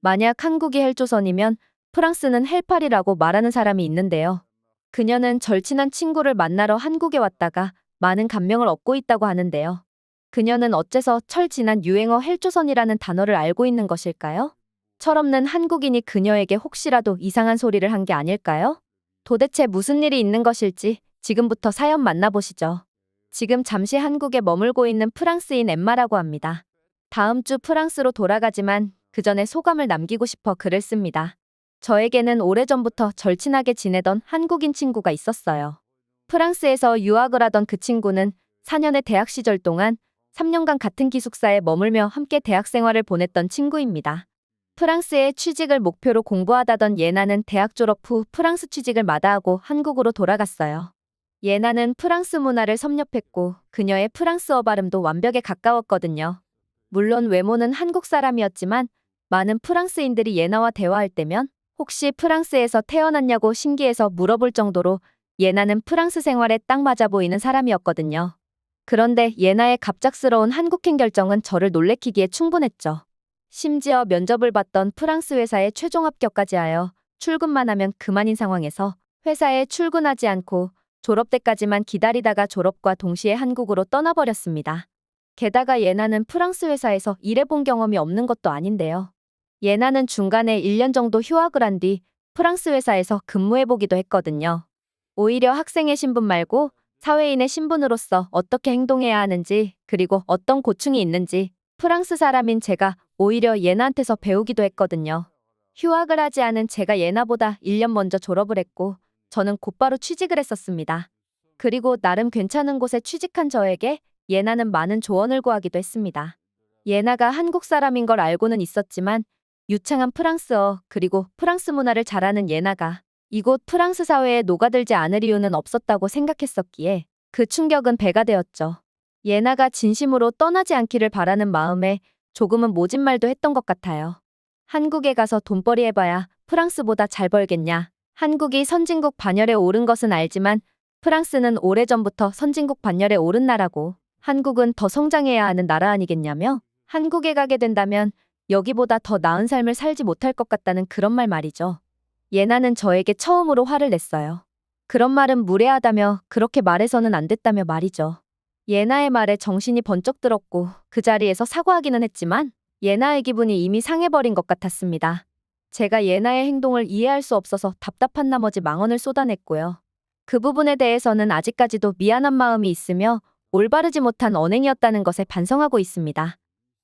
만약 한국이 헬조선이면 프랑스는 헬팔이라고 말하는 사람이 있는데요. 그녀는 절친한 친구를 만나러 한국에 왔다가 많은 감명을 얻고 있다고 하는데요. 그녀는 어째서 철지난 유행어 헬조선이라는 단어를 알고 있는 것일까요? 철없는 한국인이 그녀에게 혹시라도 이상한 소리를 한 게 아닐까요? 도대체 무슨 일이 있는 것일지 지금부터 사연 만나보시죠. 지금 잠시 한국에 머물고 있는 프랑스인 엠마라고 합니다. 다음 주 프랑스로 돌아가지만 그 전에 소감을 남기고 싶어 글을 씁니다. 저에게는 오래전부터 절친하게 지내던 한국인 친구가 있었어요. 프랑스에서 유학을 하던 그 친구는 4년의 대학 시절 동안 3년간 같은 기숙사에 머물며 함께 대학 생활을 보냈던 친구입니다. 프랑스에 취직을 목표로 공부하다던 예나는 대학 졸업 후 프랑스 취직을 마다하고 한국으로 돌아갔어요. 예나는 프랑스 문화를 섭렵했고 그녀의 프랑스어 발음도 완벽에 가까웠거든요. 물론 외모는 한국 사람이었지만 많은 프랑스인들이 예나와 대화할 때면 혹시 프랑스에서 태어났냐고 신기해서 물어볼 정도로 예나는 프랑스 생활에 딱 맞아 보이는 사람이었거든요. 그런데 예나의 갑작스러운 한국행 결정은 저를 놀래키기에 충분했죠. 심지어 면접을 봤던 프랑스 회사에 최종 합격까지 하여 출근만 하면 그만인 상황에서 회사에 출근하지 않고 졸업 때까지만 기다리다가 졸업과 동시에 한국으로 떠나버렸습니다. 게다가 예나는 프랑스 회사에서 일해본 경험이 없는 것도 아닌데요. 예나는 중간에 1년 정도 휴학을 한 뒤 프랑스 회사에서 근무해보기도 했거든요. 오히려 학생의 신분 말고 사회인의 신분으로서 어떻게 행동해야 하는지 그리고 어떤 고충이 있는지 프랑스 사람인 제가 오히려 예나한테서 배우기도 했거든요. 휴학을 하지 않은 제가 예나보다 1년 먼저 졸업을 했고 저는 곧바로 취직을 했었습니다. 그리고 나름 괜찮은 곳에 취직한 저에게 예나는 많은 조언을 구하기도 했습니다. 예나가 한국 사람인 걸 알고는 있었지만 유창한 프랑스어 그리고 프랑스 문화를 잘 아는 예나가 이곳 프랑스 사회에 녹아들지 않을 이유는 없었다고 생각했었기에 그 충격은 배가 되었죠. 예나가 진심으로 떠나지 않기를 바라는 마음에 조금은 모진 말도 했던 것 같아요. 한국에 가서 돈벌이 해봐야 프랑스보다 잘 벌겠냐. 한국이 선진국 반열에 오른 것은 알지만 프랑스는 오래전부터 선진국 반열에 오른 나라고 한국은 더 성장해야 하는 나라 아니겠냐며 한국에 가게 된다면 여기보다 더 나은 삶을 살지 못할 것 같다는 그런 말이죠. 예나는 저에게 처음으로 화를 냈어요. 그런 말은 무례하다며 그렇게 말해서는 안 됐다며 말이죠. 예나의 말에 정신이 번쩍 들었고 그 자리에서 사과하기는 했지만 예나의 기분이 이미 상해버린 것 같았습니다. 제가 예나의 행동을 이해할 수 없어서 답답한 나머지 망언을 쏟아냈고요. 그 부분에 대해서는 아직까지도 미안한 마음이 있으며 올바르지 못한 언행이었다는 것에 반성하고 있습니다.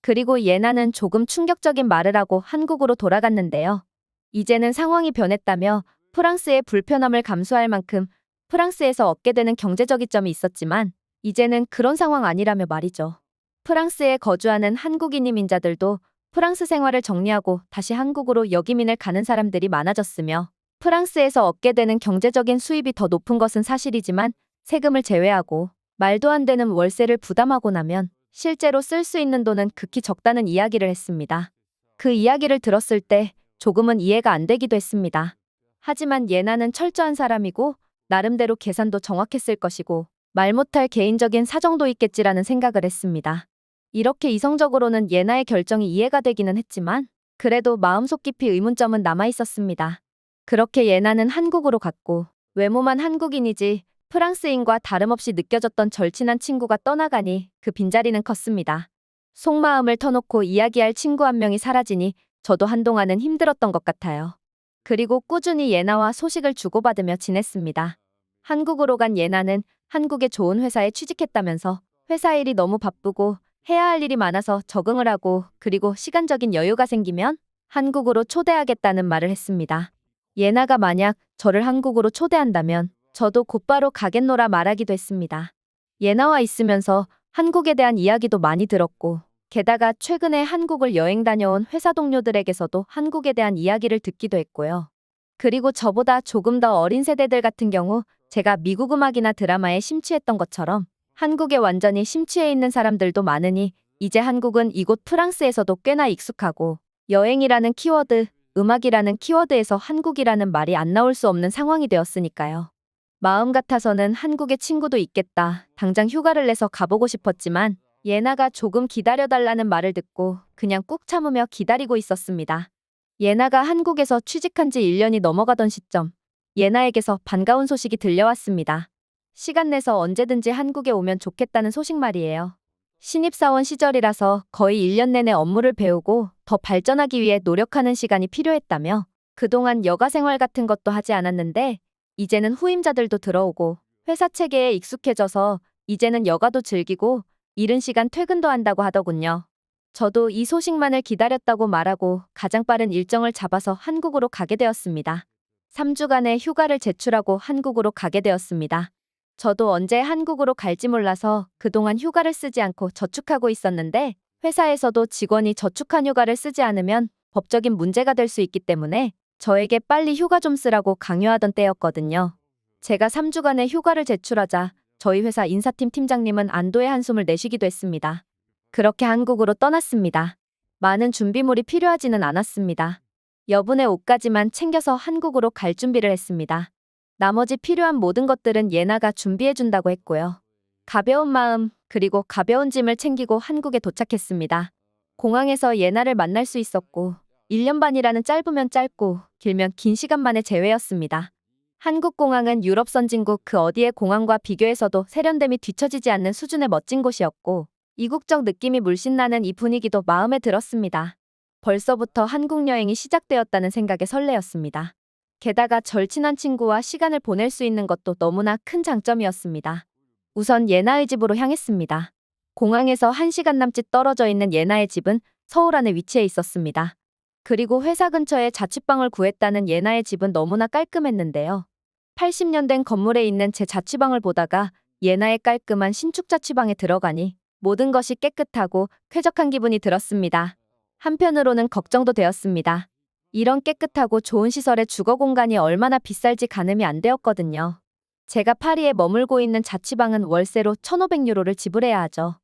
그리고 예나는 조금 충격적인 말을 하고 한국으로 돌아갔는데요. 이제는 상황이 변했다며 프랑스의 불편함을 감수할 만큼 프랑스에서 얻게 되는 경제적 이점이 있었지만 이제는 그런 상황 아니라며 말이죠. 프랑스에 거주하는 한국인 이민자들도 프랑스 생활을 정리하고 다시 한국으로 역이민을 가는 사람들이 많아졌으며 프랑스에서 얻게 되는 경제적인 수입이 더 높은 것은 사실이지만 세금을 제외하고 말도 안 되는 월세를 부담하고 나면 실제로 쓸 수 있는 돈은 극히 적다는 이야기를 했습니다. 그 이야기를 들었을 때 조금은 이해가 안 되기도 했습니다. 하지만 예나는 철저한 사람이고 나름대로 계산도 정확했을 것이고 말 못할 개인적인 사정도 있겠지라는 생각을 했습니다. 이렇게 이성적으로는 예나의 결정이 이해가 되기는 했지만 그래도 마음속 깊이 의문점은 남아 있었습니다. 그렇게 예나는 한국으로 갔고 외모만 한국인이지 프랑스인과 다름없이 느껴졌던 절친한 친구가 떠나가니 그 빈자리는 컸습니다. 속마음을 터놓고 이야기할 친구 한 명이 사라지니 저도 한동안은 힘들었던 것 같아요. 그리고 꾸준히 예나와 소식을 주고받으며 지냈습니다. 한국으로 간 예나는 한국의 좋은 회사에 취직했다면서 회사 일이 너무 바쁘고 해야 할 일이 많아서 적응을 하고 그리고 시간적인 여유가 생기면 한국으로 초대하겠다는 말을 했습니다. 예나가 만약 저를 한국으로 초대한다면 저도 곧바로 가겠노라 말하기도 했습니다. 예나와 있으면서 한국에 대한 이야기도 많이 들었고 게다가 최근에 한국을 여행 다녀온 회사 동료들에게서도 한국에 대한 이야기를 듣기도 했고요. 그리고 저보다 조금 더 어린 세대들 같은 경우 제가 미국 음악이나 드라마에 심취했던 것처럼 한국에 완전히 심취해 있는 사람들도 많으니 이제 한국은 이곳 프랑스에서도 꽤나 익숙하고 여행이라는 키워드, 음악이라는 키워드에서 한국이라는 말이 안 나올 수 없는 상황이 되었으니까요. 마음 같아서는 한국에 친구도 있겠다. 당장 휴가를 내서 가보고 싶었지만 예나가 조금 기다려달라는 말을 듣고 그냥 꾹 참으며 기다리고 있었습니다. 예나가 한국에서 취직한 지 1년이 넘어가던 시점, 예나에게서 반가운 소식이 들려왔습니다. 시간 내서 언제든지 한국에 오면 좋겠다는 소식 말이에요. 신입사원 시절이라서 거의 1년 내내 업무를 배우고 더 발전하기 위해 노력하는 시간이 필요했다며 그동안 여가 생활 같은 것도 하지 않았는데 이제는 후임자들도 들어오고 회사 체계에 익숙해져서 이제는 여가도 즐기고 이른 시간 퇴근도 한다고 하더군요. 저도 이 소식만을 기다렸다고 말하고 가장 빠른 일정을 잡아서 한국으로 가게 되었습니다. 3주간의 휴가를 제출하고 한국으로 가게 되었습니다. 저도 언제 한국으로 갈지 몰라서 그동안 휴가를 쓰지 않고 저축하고 있었는데 회사에서도 직원이 저축한 휴가를 쓰지 않으면 법적인 문제가 될 수 있기 때문에 저에게 빨리 휴가 좀 쓰라고 강요하던 때였거든요. 제가 3주간의 휴가를 제출하자 저희 회사 인사팀 팀장님은 안도의 한숨을 내쉬기도 했습니다. 그렇게 한국으로 떠났습니다. 많은 준비물이 필요하지는 않았습니다. 여분의 옷까지만 챙겨서 한국으로 갈 준비를 했습니다. 나머지 필요한 모든 것들은 예나가 준비해준다고 했고요. 가벼운 마음, 그리고 가벼운 짐을 챙기고 한국에 도착했습니다. 공항에서 예나를 만날 수 있었고, 1년 반이라는 짧으면 짧고, 길면 긴 시간 만에 재회였습니다. 한국 공항은 유럽 선진국 그 어디의 공항과 비교해서도 세련됨이 뒤처지지 않는 수준의 멋진 곳이었고, 이국적 느낌이 물씬 나는 이 분위기도 마음에 들었습니다. 벌써부터 한국 여행이 시작되었다는 생각에 설레었습니다. 게다가 절친한 친구와 시간을 보낼 수 있는 것도 너무나 큰 장점이었습니다. 우선 예나의 집으로 향했습니다. 공항에서 1시간 남짓 떨어져 있는 예나의 집은 서울 안에 위치해 있었습니다. 그리고 회사 근처에 자취방을 구했다는 예나의 집은 너무나 깔끔했는데요. 80년 된 건물에 있는 제 자취방을 보다가 예나의 깔끔한 신축 자취방에 들어가니 모든 것이 깨끗하고 쾌적한 기분이 들었습니다. 한편으로는 걱정도 되었습니다. 이런 깨끗하고 좋은 시설의 주거 공간이 얼마나 비쌀지 가늠이 안 되었거든요. 제가 파리에 머물고 있는 자취방은 월세로 1,500유로를 지불해야 하죠.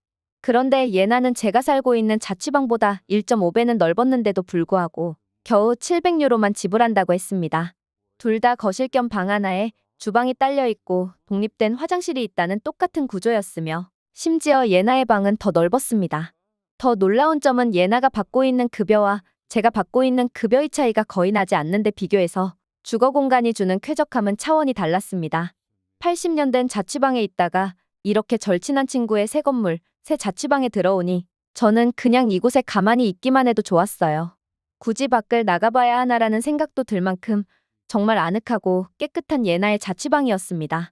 그런데 예나는 제가 살고 있는 자취방보다 1.5배는 넓었는데도 불구하고 겨우 700유로만 지불한다고 했습니다. 둘 다 거실 겸 방 하나에 주방이 딸려 있고 독립된 화장실이 있다는 똑같은 구조였으며 심지어 예나의 방은 더 넓었습니다. 더 놀라운 점은 예나가 받고 있는 급여와 제가 받고 있는 급여의 차이가 거의 나지 않는데 비교해서 주거 공간이 주는 쾌적함은 차원이 달랐습니다. 80년 된 자취방에 있다가 이렇게 절친한 친구의 새 건물, 새 자취방에 들어오니 저는 그냥 이곳에 가만히 있기만 해도 좋았어요. 굳이 밖을 나가봐야 하나라는 생각도 들 만큼 정말 아늑하고 깨끗한 예나의 자취방이었습니다.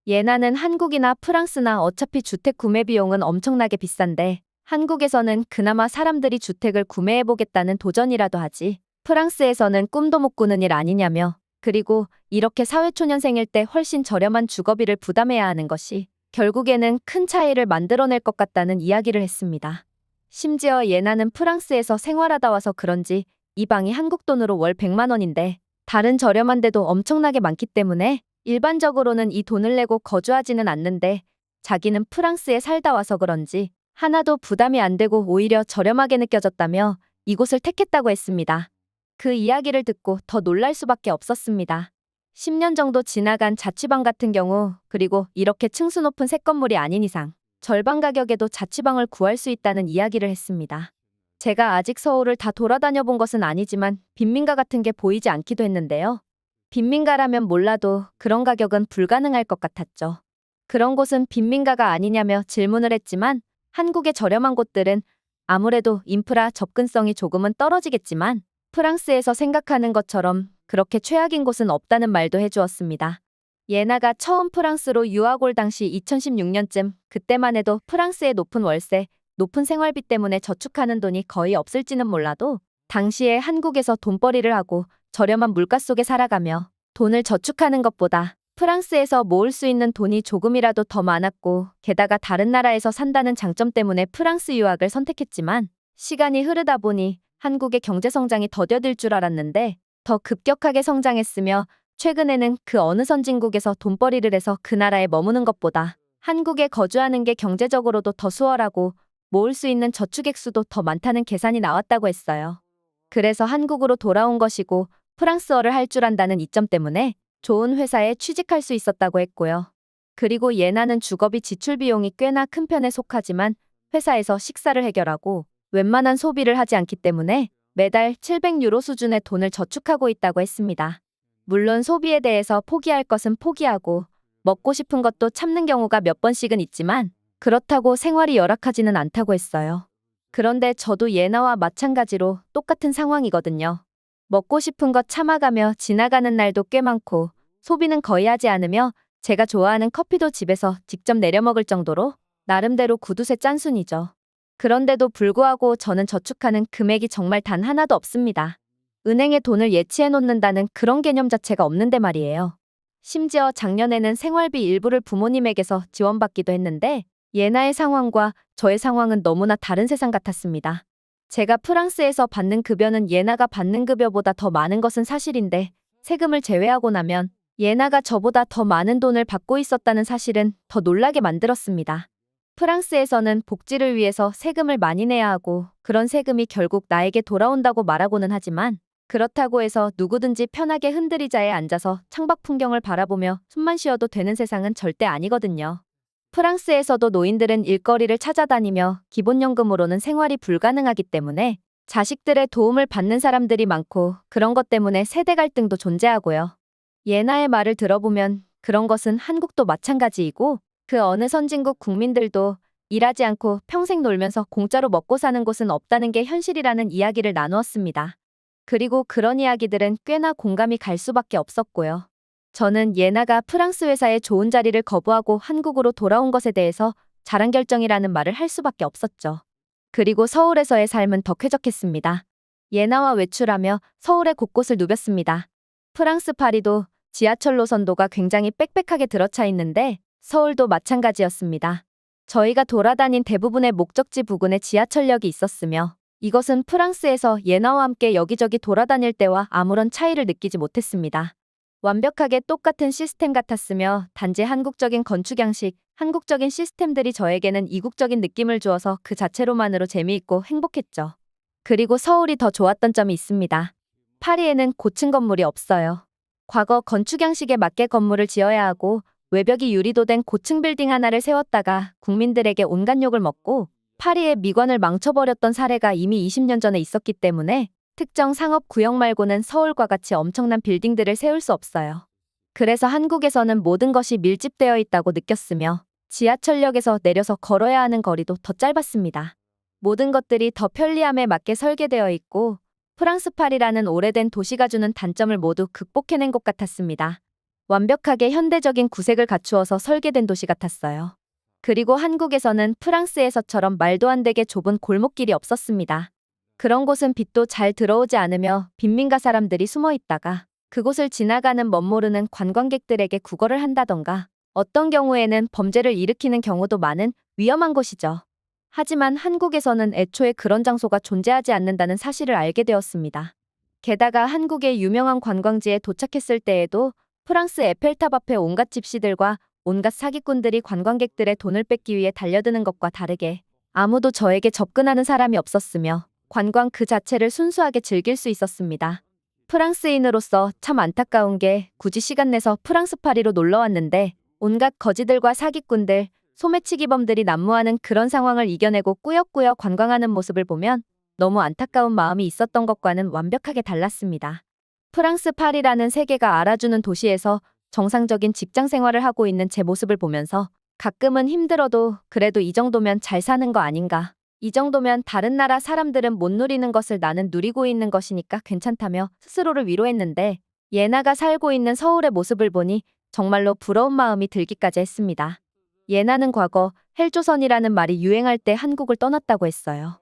예나는 한국이나 프랑스나 어차피 주택 구매 비용은 엄청나게 비싼데 한국에서는 그나마 사람들이 주택을 구매해보겠다는 도전이라도 하지 프랑스에서는 꿈도 못 꾸는 일 아니냐며 그리고 이렇게 사회초년생일 때 훨씬 저렴한 주거비를 부담해야 하는 것이 결국에는 큰 차이를 만들어낼 것 같다는 이야기를 했습니다. 심지어 예나는 프랑스에서 생활하다 와서 그런지 이 방이 한국 돈으로 월 100만 원인데 다른 저렴한 데도 엄청나게 많기 때문에 일반적으로는 이 돈을 내고 거주하지는 않는데 자기는 프랑스에 살다 와서 그런지 하나도 부담이 안 되고 오히려 저렴하게 느껴졌다며 이곳을 택했다고 했습니다. 그 이야기를 듣고 더 놀랄 수밖에 없었습니다. 10년 정도 지나간 자취방 같은 경우 그리고 이렇게 층수 높은 새 건물이 아닌 이상 절반 가격에도 자취방을 구할 수 있다는 이야기를 했습니다. 제가 아직 서울을 다 돌아다녀 본 것은 아니지만 빈민가 같은 게 보이지 않기도 했는데요. 빈민가라면 몰라도 그런 가격은 불가능할 것 같았죠. 그런 곳은 빈민가가 아니냐며 질문을 했지만 한국의 저렴한 곳들은 아무래도 인프라 접근성이 조금은 떨어지겠지만 프랑스에서 생각하는 것처럼 그렇게 최악인 곳은 없다는 말도 해주었습니다. 예나가 처음 프랑스로 유학 올 당시 2016년쯤 그때만 해도 프랑스의 높은 월세, 높은 생활비 때문에 저축하는 돈이 거의 없을지는 몰라도 당시에 한국에서 돈벌이를 하고 저렴한 물가 속에 살아가며 돈을 저축하는 것보다 프랑스에서 모을 수 있는 돈이 조금이라도 더 많았고 게다가 다른 나라에서 산다는 장점 때문에 프랑스 유학을 선택했지만 시간이 흐르다 보니 한국의 경제 성장이 더뎌질 줄 알았는데 더 급격하게 성장했으며 최근에는 그 어느 선진국에서 돈벌이를 해서 그 나라에 머무는 것보다 한국에 거주하는 게 경제적으로도 더 수월하고 모을 수 있는 저축액 수도 더 많다는 계산이 나왔다고 했어요. 그래서 한국으로 돌아온 것이고 프랑스어를 할 줄 안다는 이점 때문에 좋은 회사에 취직할 수 있었다고 했고요. 그리고 예나는 주거비 지출 비용이 꽤나 큰 편에 속하지만 회사에서 식사를 해결하고 웬만한 소비를 하지 않기 때문에 매달 700유로 수준의 돈을 저축하고 있다고 했습니다. 물론 소비에 대해서 포기할 것은 포기하고 먹고 싶은 것도 참는 경우가 몇 번씩은 있지만 그렇다고 생활이 열악하지는 않다고 했어요. 그런데 저도 예나와 마찬가지로 똑같은 상황이거든요. 먹고 싶은 것 참아가며 지나가는 날도 꽤 많고 소비는 거의 하지 않으며 제가 좋아하는 커피도 집에서 직접 내려 먹을 정도로 나름대로 구두쇠 짠순이죠. 그런데도 불구하고 저는 저축하는 금액이 정말 단 하나도 없습니다. 은행에 돈을 예치해 놓는다는 그런 개념 자체가 없는데 말이에요. 심지어 작년에는 생활비 일부를 부모님에게서 지원받기도 했는데 예나의 상황과 저의 상황은 너무나 다른 세상 같았습니다. 제가 프랑스에서 받는 급여는 예나가 받는 급여보다 더 많은 것은 사실인데 세금을 제외하고 나면 예나가 저보다 더 많은 돈을 받고 있었다는 사실은 더 놀라게 만들었습니다. 프랑스에서는 복지를 위해서 세금을 많이 내야 하고 그런 세금이 결국 나에게 돌아온다고 말하고는 하지만 그렇다고 해서 누구든지 편하게 흔들의자에 앉아서 창밖 풍경을 바라보며 숨만 쉬어도 되는 세상은 절대 아니거든요. 프랑스에서도 노인들은 일거리를 찾아다니며 기본연금으로는 생활이 불가능하기 때문에 자식들의 도움을 받는 사람들이 많고 그런 것 때문에 세대 갈등도 존재하고요. 예나의 말을 들어보면 그런 것은 한국도 마찬가지이고 그 어느 선진국 국민들도 일하지 않고 평생 놀면서 공짜로 먹고 사는 곳은 없다는 게 현실이라는 이야기를 나누었습니다. 그리고 그런 이야기들은 꽤나 공감이 갈 수밖에 없었고요. 저는 예나가 프랑스 회사의 좋은 자리를 거부하고 한국으로 돌아온 것에 대해서 잘한 결정이라는 말을 할 수밖에 없었죠. 그리고 서울에서의 삶은 더 쾌적했습니다. 예나와 외출하며 서울의 곳곳을 누볐습니다. 프랑스 파리도 지하철 노선도가 굉장히 빽빽하게 들어차 있는데 서울도 마찬가지였습니다. 저희가 돌아다닌 대부분의 목적지 부근에 지하철역이 있었으며 이것은 프랑스에서 예나와 함께 여기저기 돌아다닐 때와 아무런 차이를 느끼지 못했습니다. 완벽하게 똑같은 시스템 같았으며 단지 한국적인 건축 양식, 한국적인 시스템들이 저에게는 이국적인 느낌을 주어서 그 자체로만으로 재미있고 행복했죠. 그리고 서울이 더 좋았던 점이 있습니다. 파리에는 고층 건물이 없어요. 과거 건축 양식에 맞게 건물을 지어야 하고 외벽이 유리도 된 고층 빌딩 하나를 세웠다가 국민들에게 온갖 욕을 먹고 파리의 미관을 망쳐버렸던 사례가 이미 20년 전에 있었기 때문에 특정 상업 구역 말고는 서울과 같이 엄청난 빌딩들을 세울 수 없어요. 그래서 한국에서는 모든 것이 밀집되어 있다고 느꼈으며 지하철역에서 내려서 걸어야 하는 거리도 더 짧았습니다. 모든 것들이 더 편리함에 맞게 설계되어 있고 프랑스 파리라는 오래된 도시가 주는 단점을 모두 극복해낸 것 같았습니다. 완벽하게 현대적인 구색을 갖추어서 설계된 도시 같았어요. 그리고 한국에서는 프랑스에서처럼 말도 안 되게 좁은 골목길이 없었습니다. 그런 곳은 빛도 잘 들어오지 않으며 빈민가 사람들이 숨어 있다가 그곳을 지나가는 멋모르는 관광객들에게 구걸을 한다던가 어떤 경우에는 범죄를 일으키는 경우도 많은 위험한 곳이죠. 하지만 한국에서는 애초에 그런 장소가 존재하지 않는다는 사실을 알게 되었습니다. 게다가 한국의 유명한 관광지에 도착했을 때에도 프랑스 에펠탑 앞에 온갖 집시들과 온갖 사기꾼들이 관광객들의 돈을 뺏기 위해 달려드는 것과 다르게 아무도 저에게 접근하는 사람이 없었으며 관광 그 자체를 순수하게 즐길 수 있었습니다. 프랑스인으로서 참 안타까운 게 굳이 시간 내서 프랑스 파리로 놀러 왔는데 온갖 거지들과 사기꾼들, 소매치기범들이 난무하는 그런 상황을 이겨내고 꾸역꾸역 관광하는 모습을 보면 너무 안타까운 마음이 있었던 것과는 완벽하게 달랐습니다. 프랑스 파리라는 세계가 알아주는 도시에서 정상적인 직장 생활을 하고 있는 제 모습을 보면서 가끔은 힘들어도 그래도 이 정도면 잘 사는 거 아닌가. 이 정도면 다른 나라 사람들은 못 누리는 것을 나는 누리고 있는 것이니까 괜찮다며 스스로를 위로했는데 예나가 살고 있는 서울의 모습을 보니 정말로 부러운 마음이 들기까지 했습니다. 예나는 과거 헬조선이라는 말이 유행할 때 한국을 떠났다고 했어요.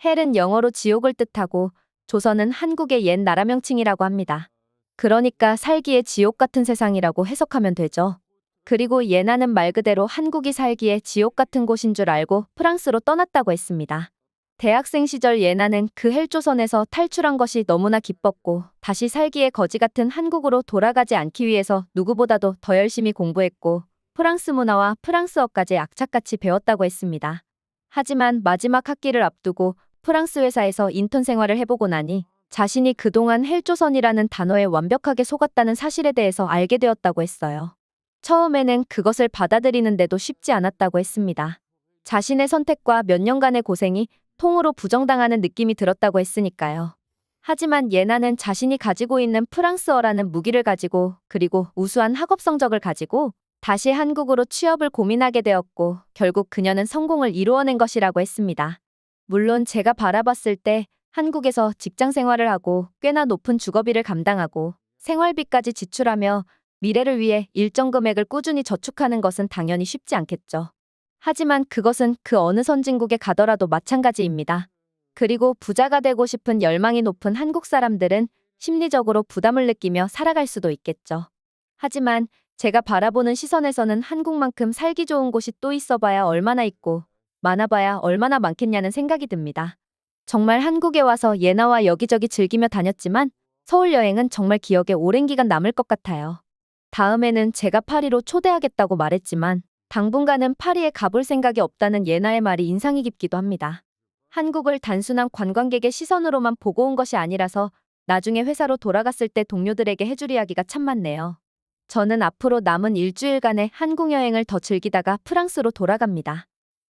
헬은 영어로 지옥을 뜻하고 조선은 한국의 옛 나라 명칭이라고 합니다. 그러니까 살기에 지옥 같은 세상이라고 해석하면 되죠. 그리고 예나는 말 그대로 한국이 살기에 지옥 같은 곳인 줄 알고 프랑스로 떠났다고 했습니다. 대학생 시절 예나는 그 헬조선에서 탈출한 것이 너무나 기뻤고 다시 살기에 거지 같은 한국으로 돌아가지 않기 위해서 누구보다도 더 열심히 공부했고 프랑스 문화와 프랑스어까지 악착같이 배웠다고 했습니다. 하지만 마지막 학기를 앞두고 프랑스 회사에서 인턴 생활을 해보고 나니 자신이 그동안 헬조선이라는 단어에 완벽하게 속았다는 사실에 대해서 알게 되었다고 했어요. 처음에는 그것을 받아들이는데도 쉽지 않았다고 했습니다. 자신의 선택과 몇 년간의 고생이 통으로 부정당하는 느낌이 들었다고 했으니까요. 하지만 예나는 자신이 가지고 있는 프랑스어라는 무기를 가지고 그리고 우수한 학업 성적을 가지고 다시 한국으로 취업을 고민하게 되었고 결국 그녀는 성공을 이루어낸 것이라고 했습니다. 물론 제가 바라봤을 때 한국에서 직장 생활을 하고 꽤나 높은 주거비를 감당하고 생활비까지 지출하며 미래를 위해 일정 금액을 꾸준히 저축하는 것은 당연히 쉽지 않겠죠. 하지만 그것은 그 어느 선진국에 가더라도 마찬가지입니다. 그리고 부자가 되고 싶은 열망이 높은 한국 사람들은 심리적으로 부담을 느끼며 살아갈 수도 있겠죠. 하지만 제가 바라보는 시선에서는 한국만큼 살기 좋은 곳이 또 있어봐야 얼마나 있고 많아봐야 얼마나 많겠냐는 생각이 듭니다. 정말 한국에 와서 예나와 여기저기 즐기며 다녔지만 서울 여행은 정말 기억에 오랜 기간 남을 것 같아요. 다음에는 제가 파리로 초대하겠다고 말했지만 당분간은 파리에 가볼 생각이 없다는 예나의 말이 인상이 깊기도 합니다. 한국을 단순한 관광객의 시선으로만 보고 온 것이 아니라서 나중에 회사로 돌아갔을 때 동료들에게 해줄 이야기가 참 많네요. 저는 앞으로 남은 일주일간의 한국 여행을 더 즐기다가 프랑스로 돌아갑니다.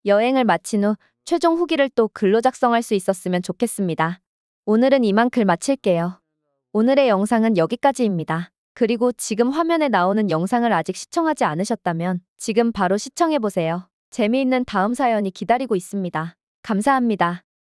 여행을 마친 후 최종 후기를 또 글로 작성할 수 있었으면 좋겠습니다. 오늘은 이만 글 마칠게요. 오늘의 영상은 여기까지입니다. 그리고 지금 화면에 나오는 영상을 아직 시청하지 않으셨다면 지금 바로 시청해보세요. 재미있는 다음 사연이 기다리고 있습니다. 감사합니다.